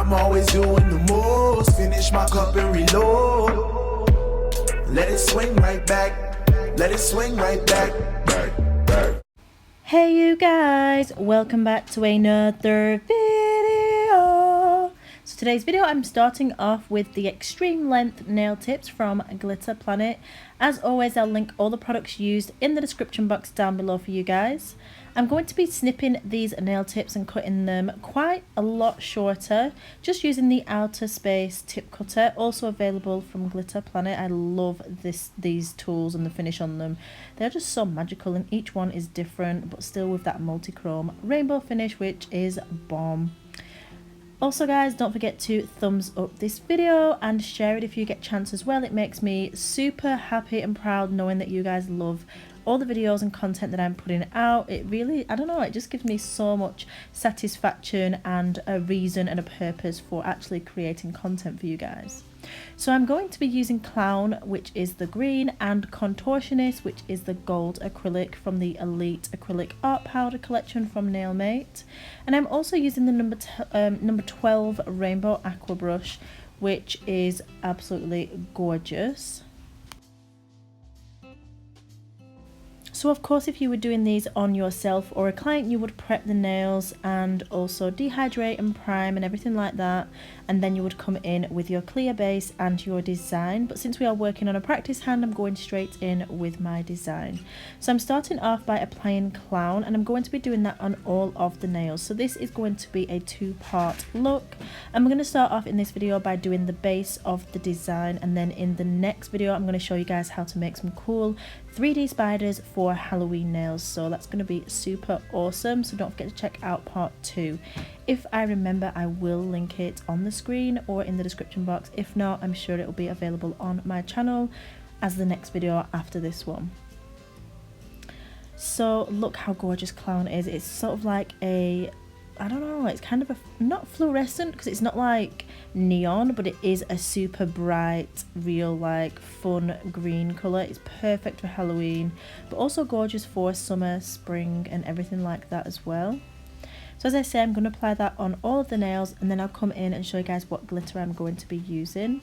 I'm always doing the most. Finish my cup and reload. Let it swing right back. Let it swing right back. Hey you guys, welcome back to another video. So today's video I'm starting off with the extreme length nail tips from Glitter Planet. As always, I'll link all the products used in the description box down below for you guys. I'm going to be snipping these nail tips and cutting them quite a lot shorter, just using the outer space tip cutter, also available from Glitter Planet. I love these tools and the finish on them. They're just so magical, and each one is different but still with that multi-chrome rainbow finish, which is bomb. Also guys, don't forget to thumbs up this video and share it if you get a chance as well. It makes me super happy and proud knowing that you guys love all the videos and content that I'm putting out. It really, I don't know, it just gives me so much satisfaction and a reason and a purpose for actually creating content for you guys. So I'm going to be using Clown, which is the green, and Contortionist, which is the gold acrylic from the Elite Acrylic Art Powder collection from Nailmate. And I'm also using the number 12 Rainbow Aqua Brush, which is absolutely gorgeous. So of course, if you were doing these on yourself or a client, you would prep the nails and also dehydrate and prime and everything like that, and then you would come in with your clear base and your design. But since we are working on a practice hand, I'm going straight in with my design. So I'm starting off by applying Clown, and I'm going to be doing that on all of the nails. So this is going to be a two-part look. I'm going to start off in this video by doing the base of the design, and then in the next video I'm going to show you guys how to make some cool 3D spiders for Halloween nails. So that's going to be super awesome, so don't forget to check out part 2. If I remember, I will link it on the screen or in the description box. If not, I'm sure it will be available on my channel as the next video after this one. So look how gorgeous Clown is. It's sort of like a, I don't know, it's kind of a, not fluorescent because it's not like neon, but it is a super bright, real, like fun green colour. It's perfect for Halloween, but also gorgeous for summer, spring and everything like that as well. So as I say, I'm going to apply that on all of the nails, and then I'll come in and show you guys what glitter I'm going to be using.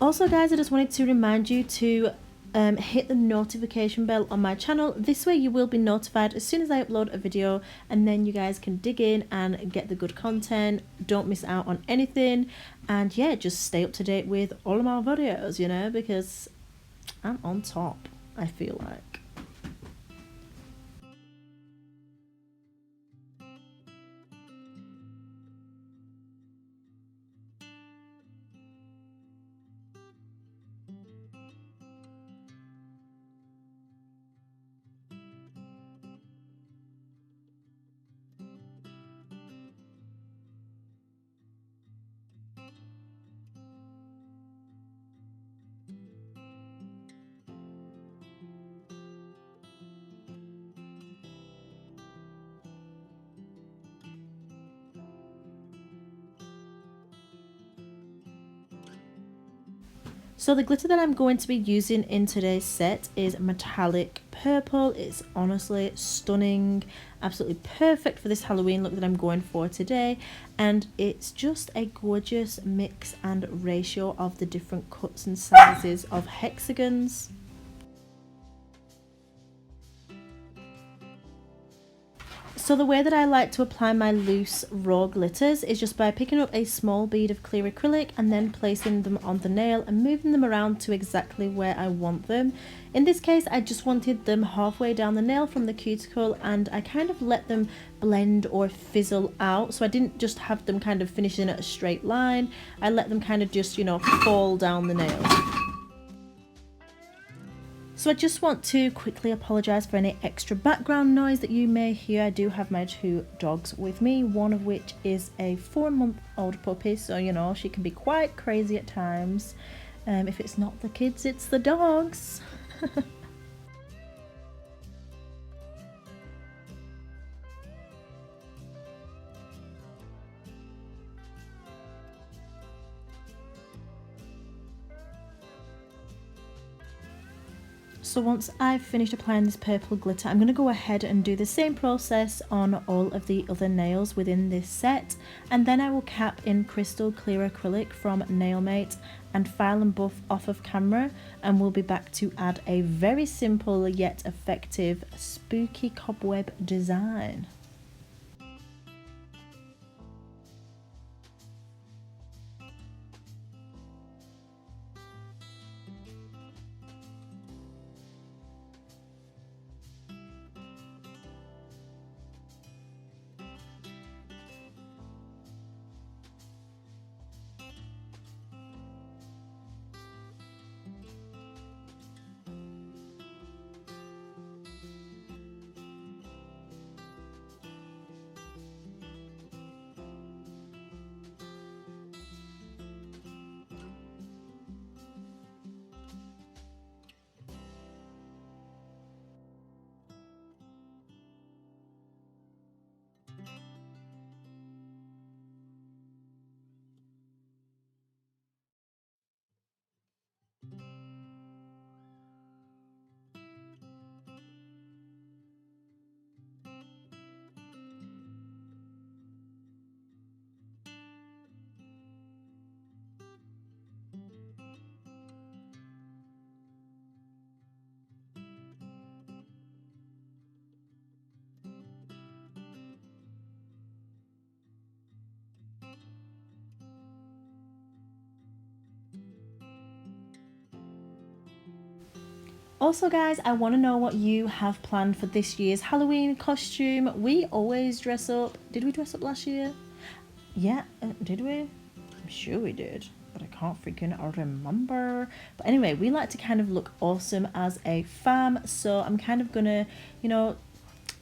Also guys, I just wanted to remind you to hit the notification bell on my channel. This way you will be notified as soon as I upload a video, and then you guys can dig in and get the good content. Don't miss out on anything, and yeah, just stay up to date with all of my videos, you know, because I'm on top, I feel like. So the glitter that I'm going to be using in today's set is metallic purple. It's honestly stunning, absolutely perfect for this Halloween look that I'm going for today, and it's just a gorgeous mix and ratio of the different cuts and sizes of hexagons. So the way that I like to apply my loose raw glitters is just by picking up a small bead of clear acrylic and then placing them on the nail and moving them around to exactly where I want them. In this case, I just wanted them halfway down the nail from the cuticle, and I kind of let them blend or fizzle out. So I didn't just have them kind of finishing at a straight line. I let them kind of just, you know, fall down the nail. So I just want to quickly apologise for any extra background noise that you may hear. I do have my 2 dogs with me, one of which is a 4-month-old puppy, so you know she can be quite crazy at times. If it's not the kids, it's the dogs. So once I've finished applying this purple glitter, I'm going to go ahead and do the same process on all of the other nails within this set, and then I will cap in crystal clear acrylic from Nailmate and file and buff off of camera, and we'll be back to add a very simple yet effective spooky cobweb design. Also guys, I want to know what you have planned for this year's Halloween costume. We always dress up. Did we dress up last year? Yeah, did we? I'm sure we did, but I can't freaking remember. But anyway, we like to kind of look awesome as a fam, so I'm kind of gonna, you know,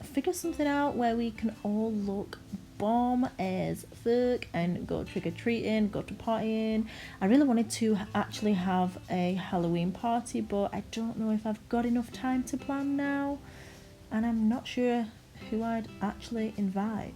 figure something out where we can all look bomb as fuck and go trick-or-treating, go to partying. I really wanted to actually have a Halloween party, but I don't know if I've got enough time to plan now, and I'm not sure who I'd actually invite.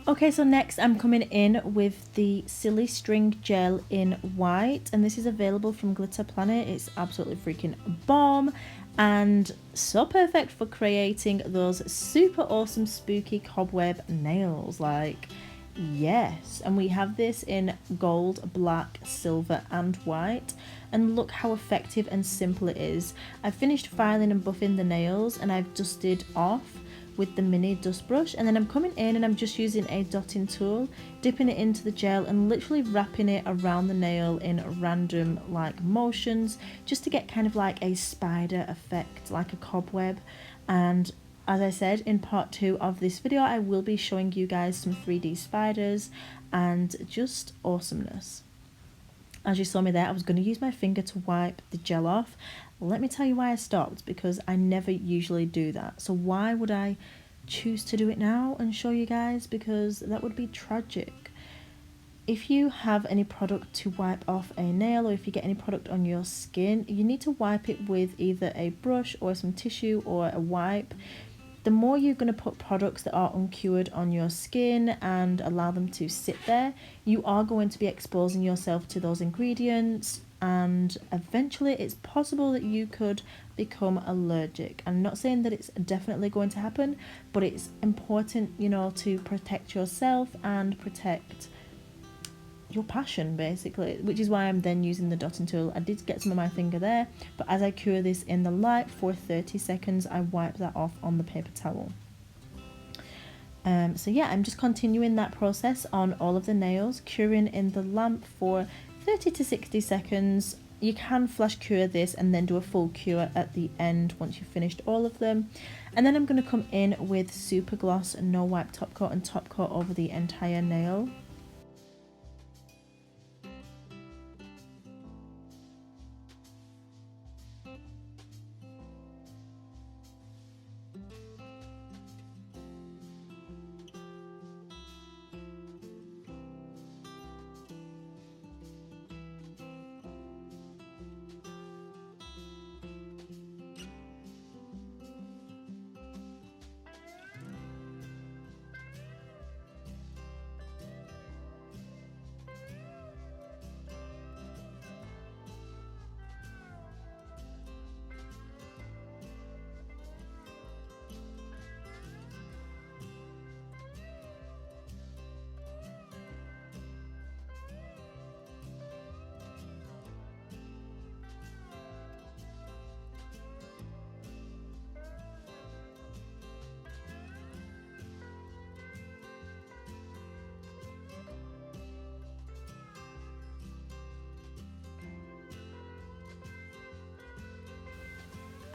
Okay, so next I'm coming in with the Silly String Gel in white, and this is available from Glitter Planet. It's absolutely freaking bomb and so perfect for creating those super awesome spooky cobweb nails. Like, yes. And we have this in gold, black, silver and white, and look how effective and simple it is. I've finished filing and buffing the nails and I've dusted off with the mini dust brush, and then I'm coming in and I'm just using a dotting tool, dipping it into the gel and literally wrapping it around the nail in random like motions, just to get kind of like a spider effect, like a cobweb. And as I said in part 2 of this video, I will be showing you guys some 3D spiders and just awesomeness. As you saw me there, I was going to use my finger to wipe the gel off. Let me tell you why I stopped, because I never usually do that. So why would I choose to do it now and show you guys? Because that would be tragic. If you have any product to wipe off a nail, or if you get any product on your skin, you need to wipe it with either a brush or some tissue or a wipe. The more you're going to put products that are uncured on your skin and allow them to sit there, you are going to be exposing yourself to those ingredients, and eventually it's possible that you could become allergic. I'm not saying that it's definitely going to happen, but it's important, you know, to protect yourself and protect your passion, basically, which is why I'm then using the dotting tool. I did get some of my finger there, but as I cure this in the light for 30 seconds, I wipe that off on the paper towel. So yeah, I'm just continuing that process on all of the nails, curing in the lamp for 30 to 60 seconds. You can flash cure this and then do a full cure at the end once you've finished all of them. And then I'm going to come in with Super Gloss No Wipe Top Coat and top coat over the entire nail.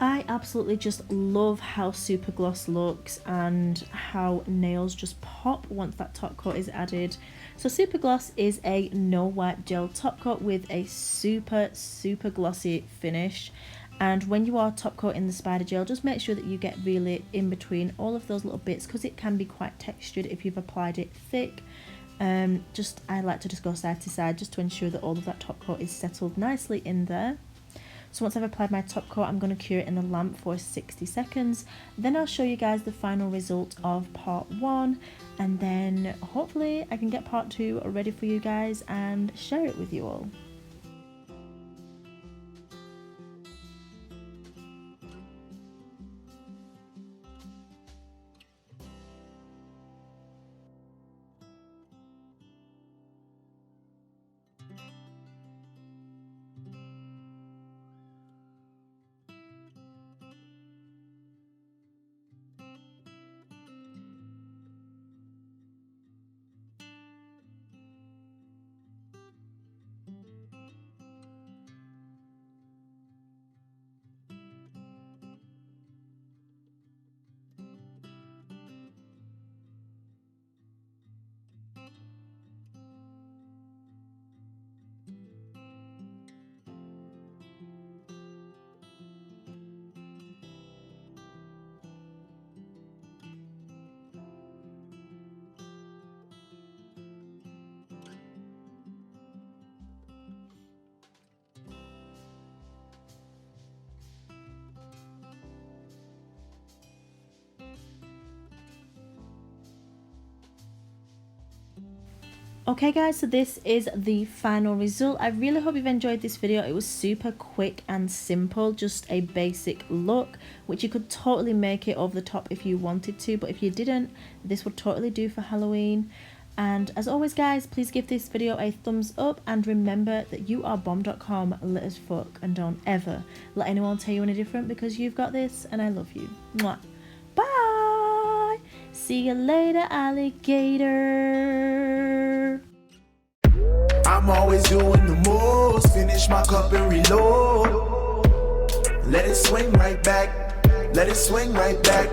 I absolutely just love how Super Gloss looks and how nails just pop once that top coat is added. So Super Gloss is a no wipe gel top coat with a super glossy finish. And when you are top coating the spider gel, just make sure that you get really in between all of those little bits, because it can be quite textured if you've applied it thick. I like to just go side to side just to ensure that all of that top coat is settled nicely in there. So once I've applied my top coat, I'm going to cure it in the lamp for 60 seconds. Then I'll show you guys the final result of part 1, and then hopefully I can get part 2 ready for you guys and share it with you all. Okay guys, so this is the final result. I really hope you've enjoyed this video. It was super quick and simple, just a basic look, which you could totally make it over the top if you wanted to, but if you didn't, this would totally do for Halloween. And as always guys, please give this video a thumbs up, and remember that you are bomb.com lit as fuck, and don't ever let anyone tell you any different, because you've got this and I love you. Mwah. Bye! See you later, alligator! I'm always doing the most. Finish my cup and reload. Let it swing right back. Let it swing right back.